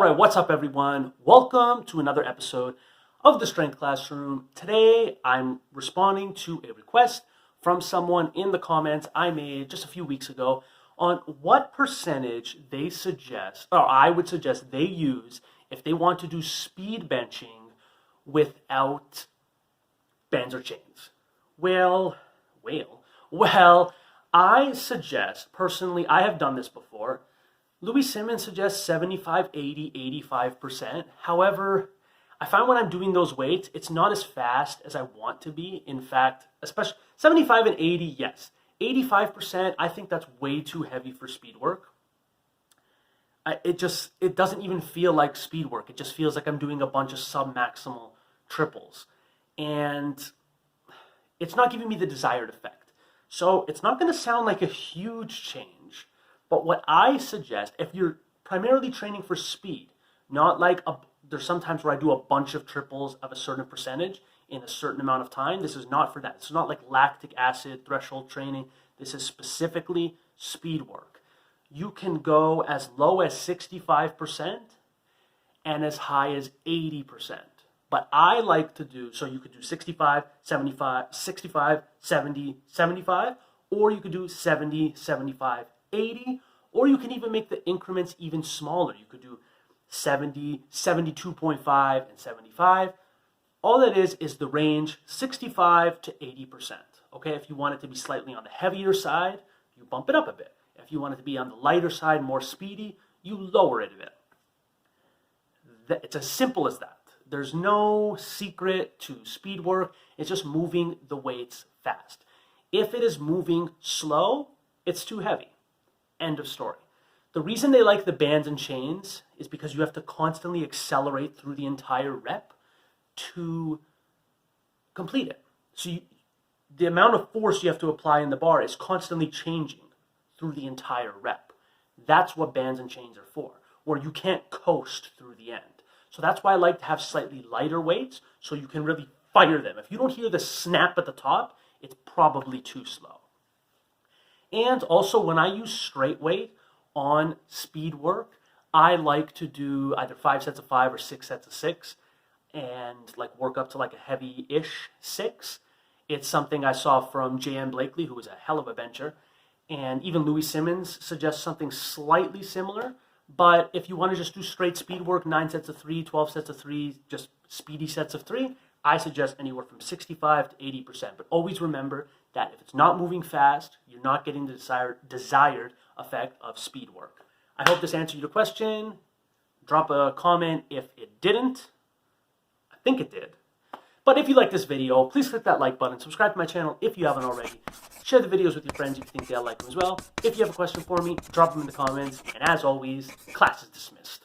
Alright, what's up everyone? Welcome to another episode of the Strength Classroom. Today I'm responding to a request from someone in the comments I made just a few weeks ago on what percentage they suggest, or I would suggest they use if they want to do speed benching without bands or chains. Well, I suggest, personally, I have done this before. Louie Simmons suggests 75, 80, 85%. However, I find when I'm doing those weights, it's not as fast as I want to be. In fact, especially 75 and 80, yes. 85%, I think that's way too heavy for speed work. It doesn't even feel like speed work. It just feels like I'm doing a bunch of sub-maximal triples. And it's not giving me the desired effect. So it's not going to sound like a huge change. But what I suggest, if you're primarily training for speed, not like there's sometimes where I do a bunch of triples of a certain percentage in a certain amount of time. This is not for that. It's not like lactic acid threshold training. This is specifically speed work. You can go as low as 65% and as high as 80%. But I like to do, so you could do 65, 75, 65, 70, 75, or you could do 70, 75, 80, or you can even make the increments even smaller. You could do 70, 72.5, and 75. All that is the range 65 to 80%. Okay, if you want it to be slightly on the heavier side, you bump it up a bit. If you want it to be on the lighter side, more speedy, you lower it a bit. It's as simple as that. There's no secret to speed work. It's just moving the weights fast. If it is moving slow, it's too heavy. End of story. The reason they like the bands and chains is because you have to constantly accelerate through the entire rep to complete it. So the amount of force you have to apply in the bar is constantly changing through the entire rep. That's what bands and chains are for, where you can't coast through the end. So that's why I like to have slightly lighter weights so you can really fire them. If you don't hear the snap at the top, it's probably too slow. And also when I use straight weight on speed work, I like to do either 5 sets of 5 or 6 sets of 6 and like work up to like a heavy-ish 6. It's something I saw from J.M. Blakely, who was a hell of a bencher. And even Louie Simmons suggests something slightly similar. But if you want to just do straight speed work, 9 sets of 3, 12 sets of 3, just speedy sets of 3, I suggest anywhere from 65 to 80%. But always remember that if it's not moving fast, you're not getting the desired effect of speed work. I hope this answered your question. Drop a comment if it didn't. I think it did. But if you like this video, please click that like button. Subscribe to my channel if you haven't already. Share the videos with your friends if you think they'll like them as well. If you have a question for me, drop them in the comments. And as always, class is dismissed.